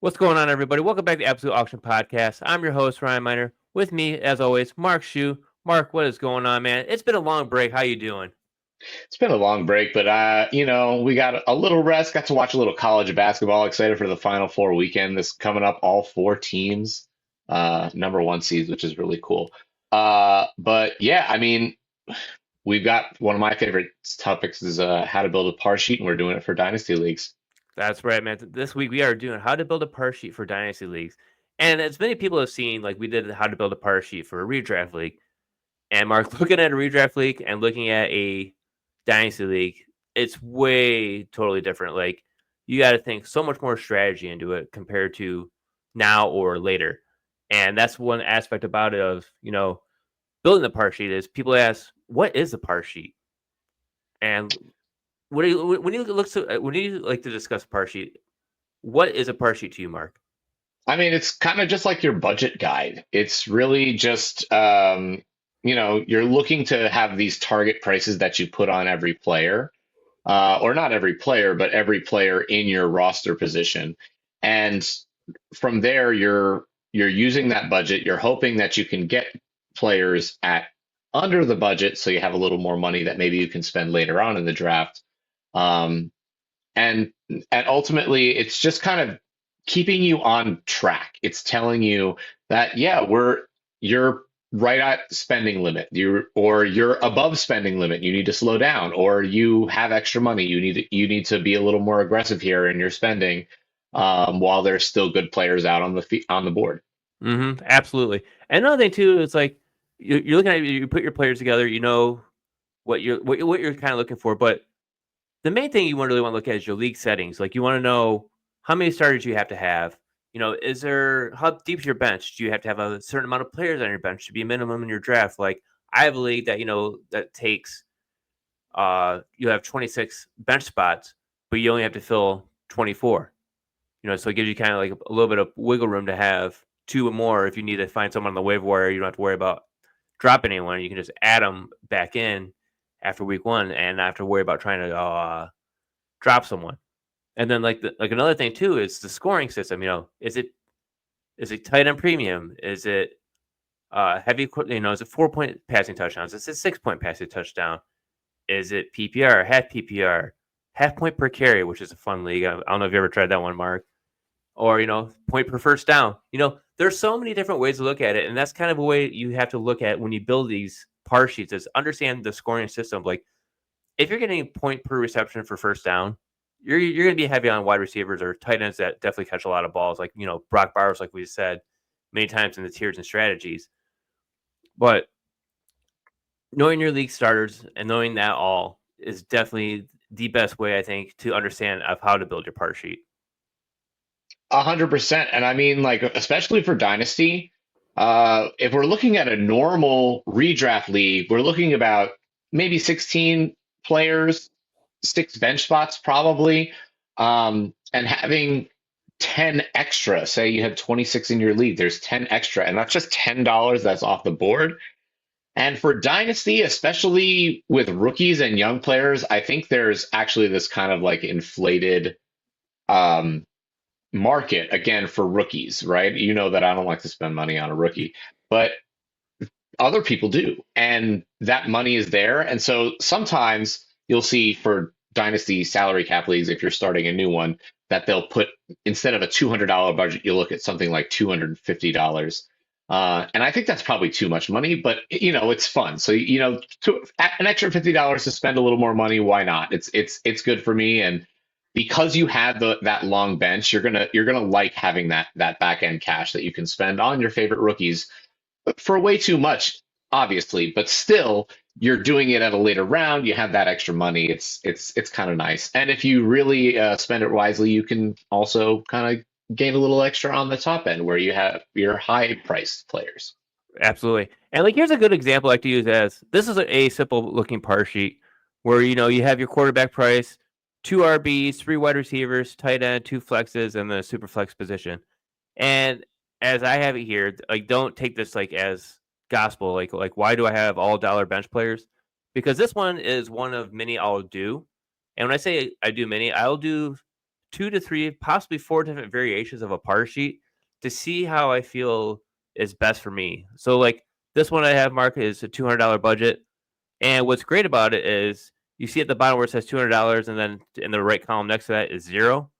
What's going on, everybody? Welcome back to Absolute Auction Podcast. I'm your host, Ryan Miner. With me, as always, Mark Shu. Mark, what is going on, man? It's been a long break. How you doing? It's been a long break, but we got a little rest, got to watch a little college basketball, excited for the Final Four weekend. This coming up, all four teams, number one seeds, which is really cool. But yeah, we've got one of my favorite topics is how to build a par sheet, and we're doing it for Dynasty leagues. That's right, man. This week we are doing how to build a par sheet for Dynasty Leagues. And as many people have seen, like we did how to build a par sheet for a redraft league. And Mark, looking at a redraft league and looking at a Dynasty League, it's way totally different. Like you got to think so much more strategy into it compared to now or later. And that's one aspect about it of, building the par sheet is people ask, what is a par sheet? And what do you when you like to discuss par sheet? What is a par sheet to you, Mark? It's kind of just like your budget guide. It's really just, you're looking to have these target prices that you put on every player, or not every player, but every player in your roster position. And from there, you're using that budget. You're hoping that you can get players at under the budget, so you have a little more money that maybe you can spend later on in the draft. Um, and ultimately, it's just kind of keeping you on track. It's telling you that yeah, you're right at spending limit. You're above spending limit. You need to slow down, or you have extra money. You need to be a little more aggressive here in your spending, while there's still good players out on the board. Absolutely. And another thing too is like you're looking at you put your players together. You know what you're kind of looking for, but the main thing you really want to look at is your league settings. Like you want to know how many starters you have to have. Is there how deep is your bench? Do you have to have a certain amount of players on your bench to be a minimum in your draft? Like I have a league that that takes you have 26 bench spots, but you only have to fill 24. So it gives you kind of like a little bit of wiggle room to have two or more if you need to find someone on the waiver wire. You don't have to worry about dropping anyone. You can just add them back in after week one and not have to worry about trying to drop someone. And then like another thing too is the scoring system. Is it tight end premium? Is it heavy? Is it 4-point passing touchdowns? Is it 6-point passing touchdown? Is it PPR, half PPR, half point per carry, which is a fun league. I don't know if you ever tried that one, Mark. Or point per first down. There's so many different ways to look at it, and that's kind of a way you have to look at when you build these par sheets is understand the scoring system. Like if you're getting point per reception for first down, you're going to be heavy on wide receivers or tight ends that definitely catch a lot of balls, like Brock Bowers, like we said many times in the tiers and strategies. But knowing your league starters and knowing that all is definitely the best way I think to understand of how to build your par sheet. 100%. And like, especially for Dynasty, if we're looking at a normal redraft league, we're looking about maybe 16 players, six bench spots probably, and having 10 extra. Say you have 26 in your league, there's 10 extra, and that's just $10 that's off the board. And for Dynasty, especially with rookies and young players, I think there's actually this kind of like inflated um, market again for rookies, right? You know that I don't like to spend money on a rookie, but other people do. And that money is there. And so sometimes you'll see for dynasty salary cap leagues, if you're starting a new one, that they'll put instead of a $200 budget, you look at something like $250. And I think that's probably too much money, but it's fun. So an extra $50 to spend a little more money, why not? It's good for me, and because you had that long bench, you're gonna like having that back end cash that you can spend on your favorite rookies for way too much, obviously, but still you're doing it at a later round. You have that extra money. It's kind of nice, and if you really spend it wisely, you can also kind of gain a little extra on the top end where you have your high priced players. Absolutely. And like here's a good example I like to use as this is a simple looking par sheet where you have your quarterback price, two RBs, three wide receivers, tight end, two flexes, and the super flex position. And as I have it here, like don't take this like as gospel. Like why do I have all dollar bench players? Because this one is one of many I'll do. And when I say I do many, I'll do 2 to 3, possibly 4 different variations of a par sheet to see how I feel is best for me. So, like, this one I have marked is a $200 budget, and what's great about it is you see at the bottom where it says $200, and then in the right column next to that is 0.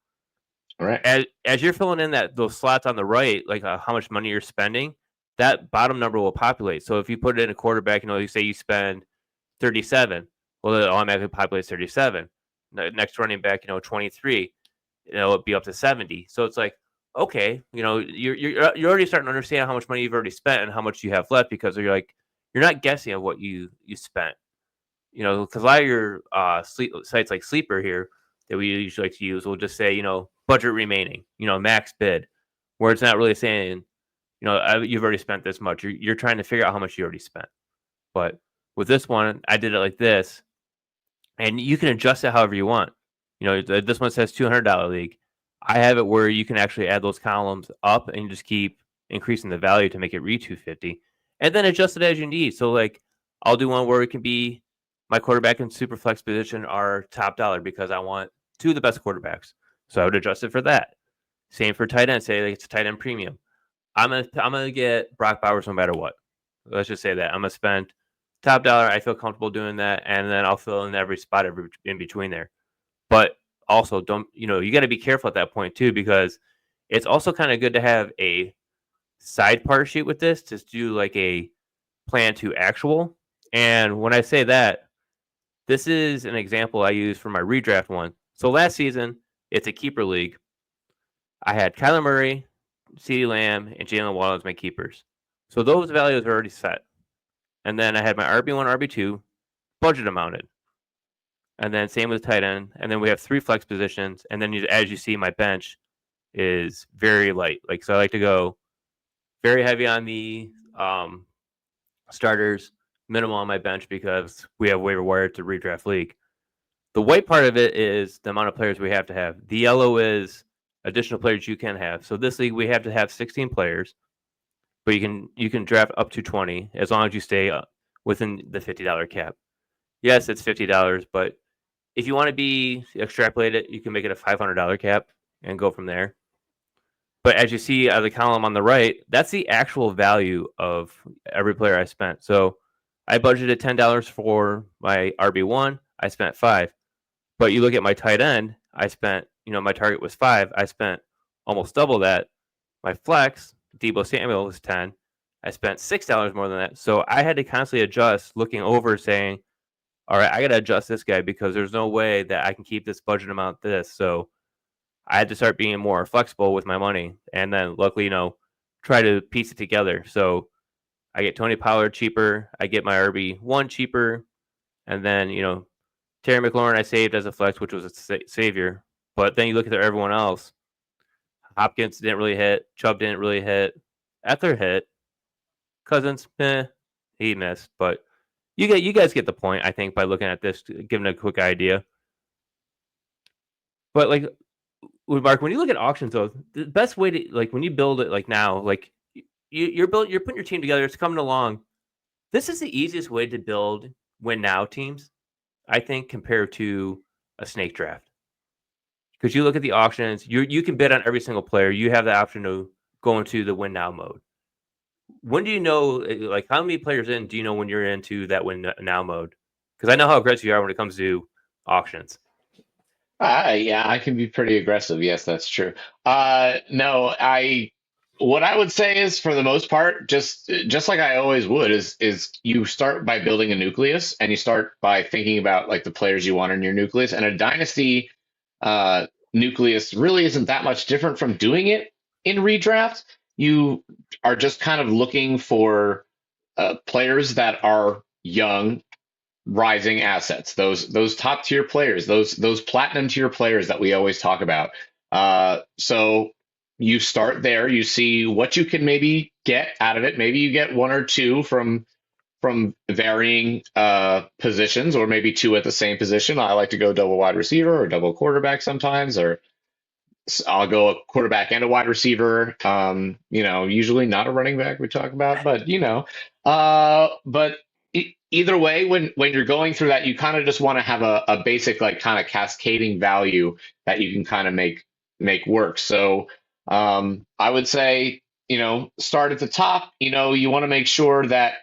All right. As you're filling in those slots on the right, like, how much money you're spending, that bottom number will populate. So if you put it in a quarterback, you say you spend 37, well, it automatically populates 37. Next running back, 23, it'd be up to 70. So it's like, okay, you're already starting to understand how much money you've already spent and how much you have left, because you're not guessing at what you spent. Because a lot of your sites like Sleeper here that we usually like to use will just say, budget remaining, max bid, where it's not really saying, you've already spent this much. You're trying to figure out how much you already spent. But with this one, I did it like this, and you can adjust it however you want. This one says $200 league. I have it where you can actually add those columns up and just keep increasing the value to make it read 250, and then adjust it as you need. So, like, I'll do one where it can be my quarterback and super flex position are top dollar because I want 2 of the best quarterbacks. So I would adjust it for that. Same for tight end. Say, like, it's a tight end premium. I'm gonna get Brock Bowers no matter what. Let's just say that I'm gonna spend top dollar. I feel comfortable doing that, and then I'll fill in every spot in between there. But also, don't you got to be careful at that point too, because it's also kind of good to have a side part sheet with this to do like a plan to actual. And when I say that, this is an example I use for my redraft one. So last season, it's a keeper league. I had Kyler Murray, CeeDee Lamb, and Jalen Waddle as my keepers. So those values are already set. And then I had my RB1, RB2 budget amounted. And then same with tight end. And then we have 3 flex positions. And then as you see, my bench is very light. So I like to go very heavy on the starters, minimal on my bench, because we have waiver wire to redraft league. The white part of it is the amount of players we have to have. The yellow is additional players you can have. So this league, we have to have 16 players, but you can draft up to 20 as long as you stay within the $50 cap. Yes, it's $50, but if you want to extrapolate it, you can make it a $500 cap and go from there. But as you see the column on the right, that's the actual value of every player I spent. So I budgeted $10 for my RB1. I spent 5. But you look at my tight end, I spent, my target was 5. I spent almost double that. My flex, Deebo Samuel, was 10. I spent $6 more than that. So I had to constantly adjust, looking over, saying, all right, I got to adjust this guy because there's no way that I can keep this budget amount this. So I had to start being more flexible with my money. And then luckily, try to piece it together. So I get Tony Pollard cheaper. I get my RB1 cheaper. And then, Terry McLaurin I saved as a flex, which was a savior. But then you look at everyone else. Hopkins didn't really hit. Chubb didn't really hit. Eckler hit. Cousins, he missed. But you guys get the point, I think, by looking at this, giving a quick idea. But like, Mark, when you look at auctions, though, the best way to, when you build it, now, you're putting your team together, it's coming along. This is the easiest way to build win now teams, I think, compared to a snake draft. Because you look at the auctions, you can bid on every single player. You have the option to go into the win now mode. When do you know, how many players in do you know when you're into that win now mode? Because I know how aggressive you are when it comes to auctions. Yeah, I can be pretty aggressive. Yes, that's true. No, what I would say is, for the most part, just like I always would, is you start by building a nucleus, and you start by thinking about like the players you want in your nucleus. And a dynasty nucleus really isn't that much different from doing it in redraft. You are just kind of looking for players that are young, rising assets, those top tier players, those platinum tier players that we always talk about. So you start there, you see what you can maybe get out of it. Maybe you get 1 or 2 from varying positions, or maybe 2 at the same position. I like to go double wide receiver or double quarterback sometimes, or I'll go a quarterback and a wide receiver. Usually not a running back we talk about, but but either way, when you're going through that, you kind of just want to have a basic, like, kind of cascading value that you can kind of make make work. So I would say, start at the top. You want to make sure that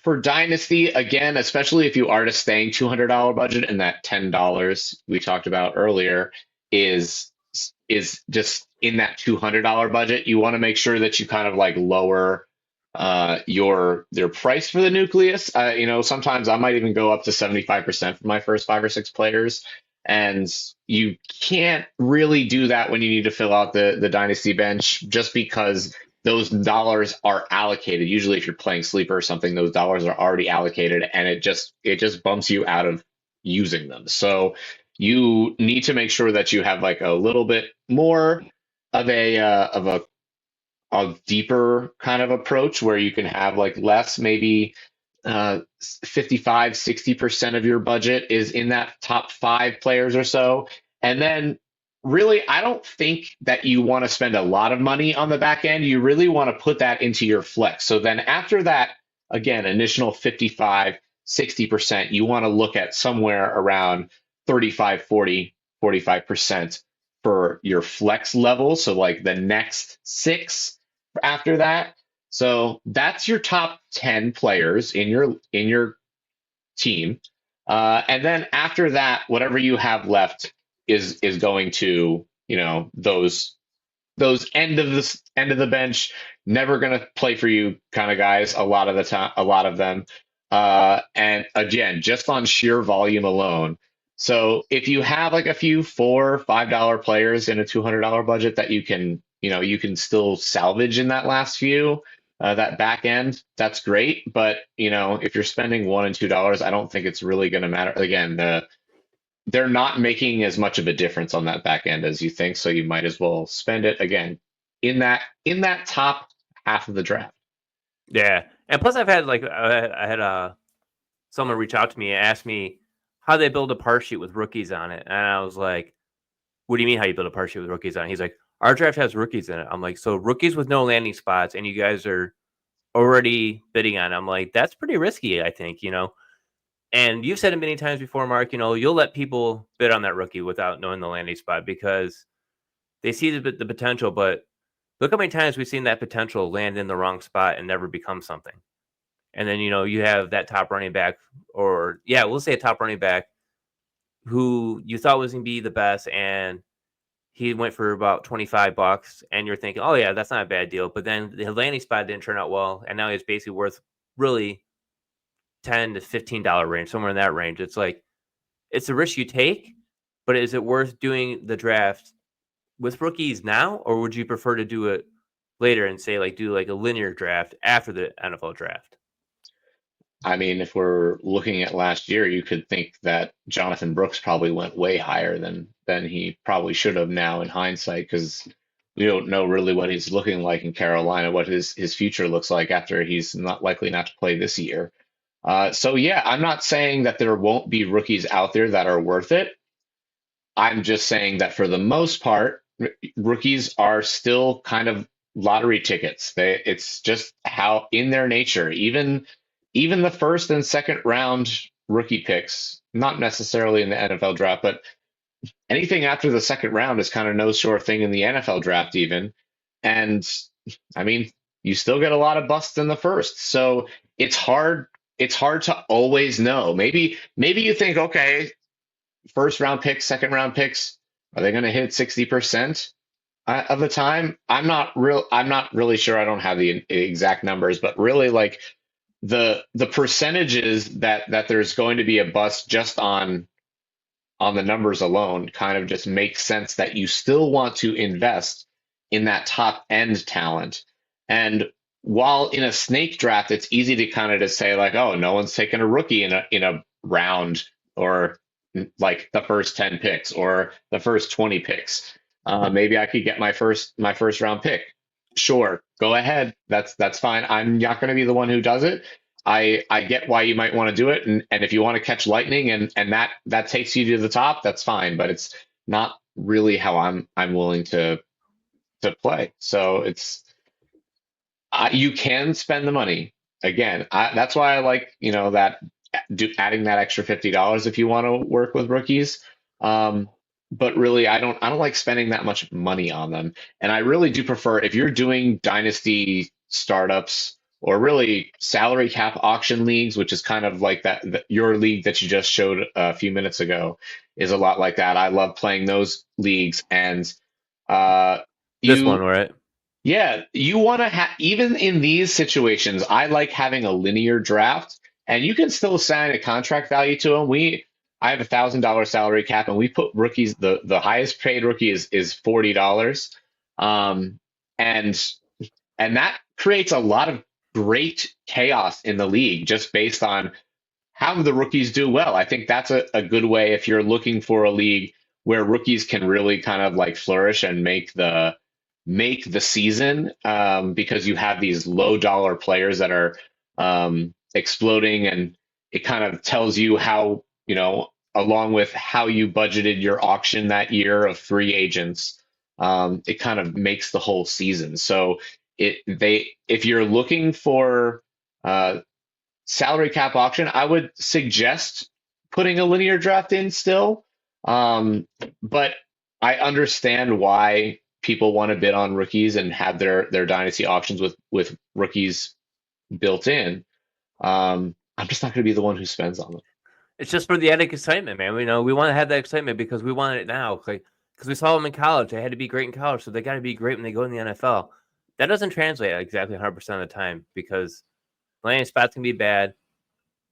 for Dynasty, again, especially if you are to staying $200 budget, and that $10 we talked about earlier is is just in that $200 budget, you want to make sure that you kind of like lower your price for the nucleus. Sometimes I might even go up to 75% for my first 5 or 6 players. And you can't really do that when you need to fill out the dynasty bench, just because those dollars are allocated. Usually if you're playing sleeper or something, those dollars are already allocated, and it just bumps you out of using them. So you need to make sure that you have like a little bit more of a deeper kind of approach, where you can have like less, maybe 55, 60% of your budget is in that top 5 players or so. And then really, I don't think that you want to spend a lot of money on the back end. You really want to put that into your flex. So then after that, again, initial 55, 60%, you want to look at somewhere around 35, 40, 45% for your flex level. So like the next 6 after that. So that's your top 10 players in your team. And then after that, whatever you have left is going to, those end of the bench, never going to play for you kind of guys a lot of the time, a lot of them. And again, just on sheer volume alone. So if you have like a few $4, $5 players in a $200 budget that you can still salvage in that last few, that back end, that's great. But if you're spending $1 and $2, I don't think it's really going to matter. Again, they're not making as much of a difference on that back end as you think, so you might as well spend it again in that top half of the draft. Yeah, and plus I've had like I had someone reach out to me and ask me how they build a par sheet with rookies on it, and I was like, "What do you mean how you build a par sheet with rookies on it?" He's like, "Our draft has rookies in it." I'm like, "So rookies with no landing spots, and you guys are already bidding on it." I'm like, "That's pretty risky, I think, you know." And you've said it many times before, Mark. You'll let people bid on that rookie without knowing the landing spot because they see the potential, but look how many times we've seen that potential land in the wrong spot and never become something. And then, you have that top running back, or yeah, we'll say a top running back who you thought was going to be the best, and he went for about $25, and you're thinking, oh yeah, that's not a bad deal. But then the landing spot didn't turn out well, and now he's basically worth really $10 to $15 range, somewhere in that range. It's like it's a risk you take, but is it worth doing the draft with rookies now, or would you prefer to do it later and say like do like a linear draft after the NFL draft? I mean, if we're looking at last year, you could think that Jonathan Brooks probably went way higher than he probably should have now in hindsight, because we don't know really what he's looking like in Carolina, what his future looks like after he's not likely not to play this year. So yeah, I'm not saying that there won't be rookies out there that are worth it. I'm just saying that for the most part, rookies are still kind of lottery tickets. It's just how in their nature, even the first and second round rookie picks, not necessarily in the NFL draft, but anything after the second round is kind of no sure thing in the NFL draft even. And I mean, you still get a lot of busts in the first. So it's hard to always know. Maybe you think, okay, first round picks, second round picks, are they going to hit 60% of the time? I'm not really sure. I don't have the exact numbers, but really like the percentages that there's going to be a bust just on the numbers alone kind of just makes sense, that you still want to invest in that top end talent. And while in a snake draft, it's easy to kind of just say like, oh, no one's taking a rookie in a round, or like the first 10 picks or the first 20 picks. Maybe I could get my first round pick. Sure, go ahead. That's fine. I'm not going to be the one who does it. I get why you might want to do it, and if you want to catch lightning and that takes you to the top, that's fine. But it's not really how I'm willing to play. So you can spend the money again. That's why I like that adding that extra $50 if you want to work with rookies. Um, but really I don't like spending that much money on them. And I really do prefer if you're doing dynasty startups or really salary cap auction leagues, which is kind of like your league that you just showed a few minutes ago is a lot like that. I love playing those leagues and uh This one, you right? yeah, you want to have, even in these situations, I like having a linear draft, and you can still assign a contract value to them. I have $1,000 salary cap, and we put rookies. The highest paid rookie is $40, um, and and that creates a lot of great chaos in the league just based on how the rookies do well. I think that's a good way if you're looking for a league where rookies can really kind of like flourish and make the season, because you have these low dollar players that are exploding, and it kind of tells you how, along with how you budgeted your auction that year of free agents, it kind of makes the whole season. So if you're looking for salary cap auction, I would suggest putting a linear draft in still. But I understand why people want to bid on rookies and have their dynasty auctions with rookies built in. I'm just not going to be the one who spends on them. It's just for the added excitement, man. We want to have that excitement because we want it now. Like, because we saw them in college, they had to be great in college, so they got to be great when they go in the NFL. That doesn't translate exactly 100% of the time because landing spots can be bad.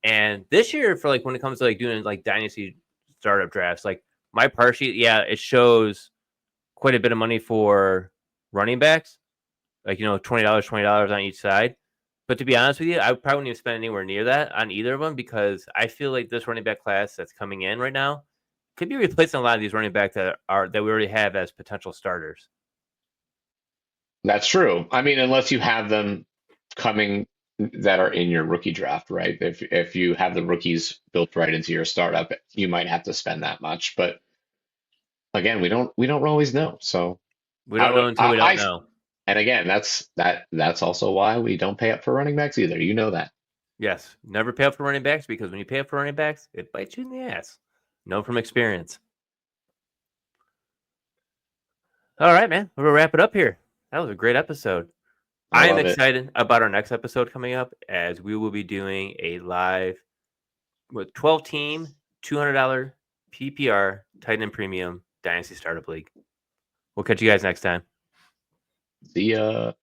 And this year, for like when it comes to like doing like dynasty startup drafts, like my par sheet, yeah, it shows quite a bit of money for running backs, like $20 on each side. But to be honest with you, I probably wouldn't even spend anywhere near that on either of them because I feel like this running back class that's coming in right now could be replacing a lot of these running backs that we already have as potential starters. That's true. I mean, unless you have them coming that are in your rookie draft, right? If you have the rookies built right into your startup, you might have to spend that much. But again, we don't always know. So We I don't would know until we don't I know. and again, that's also why we don't pay up for running backs either. You know that. Yes, never pay up for running backs because when you pay up for running backs, it bites you in the ass. Know from experience. All right, man. We'll wrap it up here. That was a great episode. I I am love it. excited about our next episode coming up as we will be doing a live with 12 team, $200 PPR tight end premium dynasty startup league. We'll catch you guys next time. See ya.